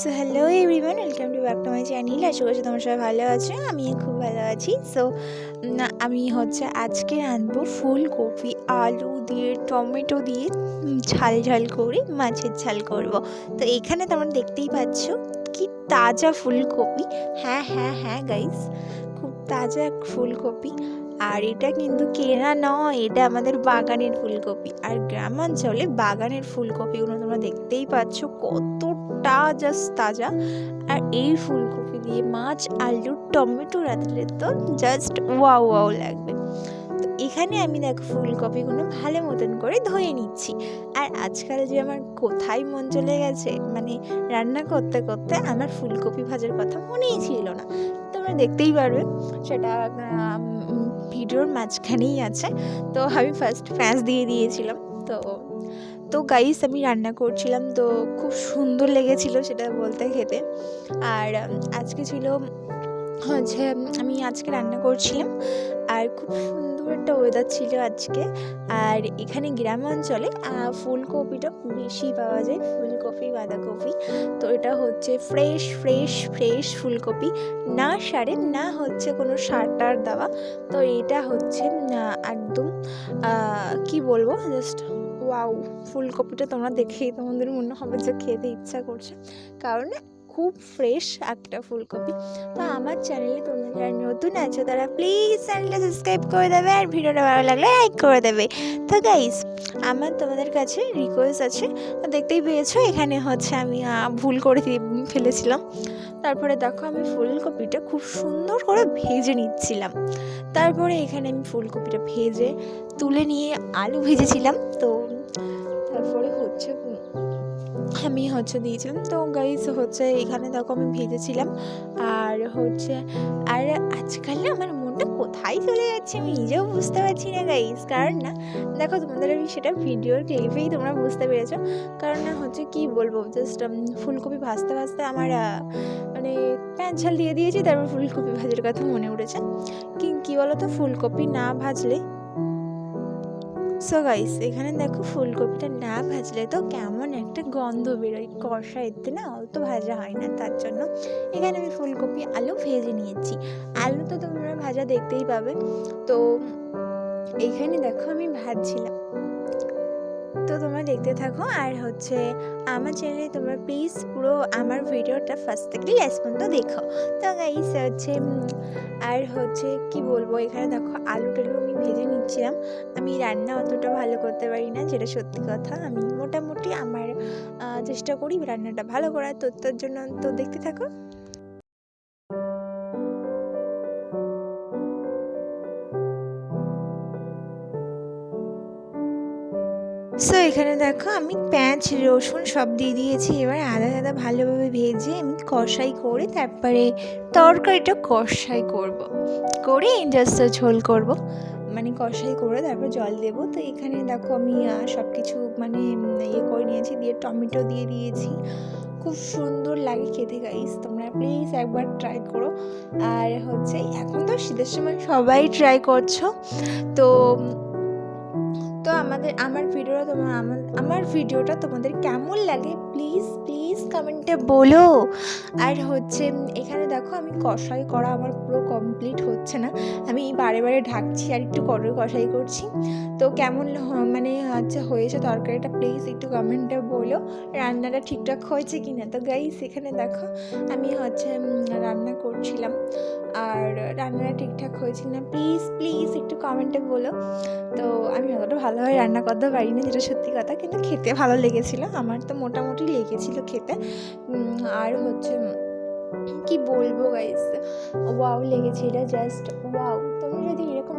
So hello everyone, welcome to back to my channel. আশা করছি তোমার সবাই ভালো আছো, আমিও খুব ভালো আছি। সো আমি আজকে রাঁধবো ফুলকপি আলু দিয়ে টমেটো দিয়ে ঝাল ঝাল করে মাছের ঝাল করব। তো এখানে তোমরা দেখতেই পাচ্ছ কি তাজা ফুলকপি। হ্যাঁ হ্যাঁ হ্যাঁ গাইস, খুব তাজা ফুলকপি। আর এটা কিন্তু কেনা নয়, এটা আমাদের বাগানের ফুলকপি। আর গ্রামাঞ্চলে বাগানের ফুলকপিগুলো তোমরা দেখতেই পাচ্ছ কতটা জাস্ট তাজা। আর এই ফুলকপি দিয়ে মাছ আলু টমেটো রাঁধলে তো জাস্ট ওয়াও ওয়াও লাগবে। তো এখানে আমি দেখো ফুলকপিগুলো ভালো মতন করে ধুয়ে নিচ্ছি। আর আজকাল যে আমার কোথায় মন চলে গেছে, মানে রান্না করতে করতে আমার ফুলকপি ভাজার কথা মনেই ছিল না। তোমরা দেখতেই পারবে, সেটা ভিডিওর মাঝখানেই আছে। তো আমি ফার্স্ট প্যাঁচ দিয়ে দিয়েছিলাম। তো তো গাইস আমি রান্না করছিলাম, তো খুব সুন্দর লেগেছিল সেটা বলতে খেতে। আর আজকে ছিল আমি আজকে রান্না করছিলাম, আর খুব সুন্দর একটা ওয়েদার ছিল আজকে। আর এখানে গ্রাম অঞ্চলে ফুলকপিটা বেশি পাওয়া যায়, ফুলকপি বাঁধাকপি। তো এটা হচ্ছে ফ্রেশ ফ্রেশ ফ্রেশ ফুলকপি, না সারে না হচ্ছে কোনো সার টার দেওয়া। তো এটা হচ্ছে একদম কি বলবো, জাস্ট ওয়াও। ফুলকপিটা তোমরা দেখেই তোমাদের মনে হবে যে খেতে ইচ্ছা করছে, কারণ খুব ফ্রেশ একটা ফুলকপি। তো আমার চ্যানেলে তোমরা যারা নতুন আছো তারা প্লিজ চ্যানেলটা সাবস্ক্রাইব করে দেবে, আর ভিডিওটা ভালো লাগলে লাইক করে দেবে। তো গাইস, আমার তোমাদের কাছে রিকোয়েস্ট আছে। তো দেখতেই পেয়েছো এখানে আমি ভুল করে ফেলেছিলাম। তারপরে দেখো আমি ফুলকপিটা খুব সুন্দর করে ভেজে নিচ্ছিলাম। তারপরে এখানে আমি ফুলকপিটা ভেজে তুলে নিয়ে আলু ভেজেছিলাম। তো তারপরে আমি দিয়েছিলাম। তো গাইস এখানে দেখো আমি ভেজেছিলাম। আর আর আজকাল না আমার মনটা কোথায় চলে যাচ্ছে আমি নিজেও বুঝতে পারছি না গাইস। কারণ না দেখো, তোমাদের আমি সেটা ভিডিওর ক্লিপেই তোমরা বুঝতে পেরেছো। কারণ না কি বলবো, জাস্ট ফুলকপি ভাজতে ভাজতে আমার মানে প্যাঁচ ঝাল দিয়ে দিয়েছি। তারপর ফুলকপি ভাজার কথা মনে উঠেছে। কি বলো তো, ফুলকপি না ভাজলে, সো গাইস এখানে দেখো ফুলকপিটা না ভাজলে তো কেমন একটা গন্ধ বেরোয়, কষা এতে না অত ভাজা হয় না। তার জন্য এখানে আমি ফুলকপি আলু ভেজে নিয়েছি। আলু তো তোমরা ভাজা দেখতেই পাবে। তো এখানে দেখো আমি ভাজছিলাম, তো তোমরা দেখতে থাকো। আর আমার চ্যানেলে তোমরা প্লিজ পুরো আমার ভিডিওটা ফার্স্ট থেকে লাস্ট পর্যন্ত দেখো। তো গাইস আর কি বলবো, এখানে দেখো আলু টালু আমি ভেজে নিচ্ছিলাম। আমি রান্না অতটা ভালো করতে পারি না, যেটা সত্যি কথা। আমি মোটামুটি আমার চেষ্টা করি রান্নাটা ভালো করার। তো তার জন্য তো দেখতে থাকো। সো এখানে দেখো আমি পেঁয়াজ রসুন সব দিয়ে দিয়েছি। এবার আদা আদা ভালোভাবে ভেজে আমি কষাই করে তারপরে তরকারিটা কষাই করে জাস্ট ঝোল করব, মানে কষাই করে তারপর জল দেব। তো এখানে দেখো আমি সব কিছু করে নিয়েছি, দিয়ে টমেটো দিয়ে দিয়েছি। খুব সুন্দর লাগে খেতে গাইস, তোমরা প্লিজ একবার ট্রাই করো। আর এখন তো শীতের সময় সবাই ট্রাই করছো। তো তো আমার ভিডিওটা তোমাদের কেমন লাগে প্লিজ প্লিজ কমেন্টে বলো। আর এখানে দেখো আমি কষাই করা আমার পুরো কমপ্লিট হচ্ছে না, আমি বারে বারে ঢাকছি আর একটু কষাই করছি। তো কেমন হয়েছে তরকারিটা প্লিজ একটু কমেন্টে বলো, রান্নাটা ঠিকঠাক হয়েছে কি না। তো গাইস এখানে দেখো আমি রান্না করছিলাম, আর রান্নাটা ঠিকঠাক হয়েছে কিনা প্লিজ প্লিজ একটু কমেন্টে বলো। তো আমি অতটা ভালোভাবে রান্না করতে পারি না, যেটা সত্যি কথা, কিন্তু খেতে ভালো লেগেছিলো। আমার তো মোটামুটি লেগেছিল খেতে। আর কি বলবো গাইস, ওয়াও লেগেছে, এটা জাস্ট ওয়াও। তোমরা যদি এরকম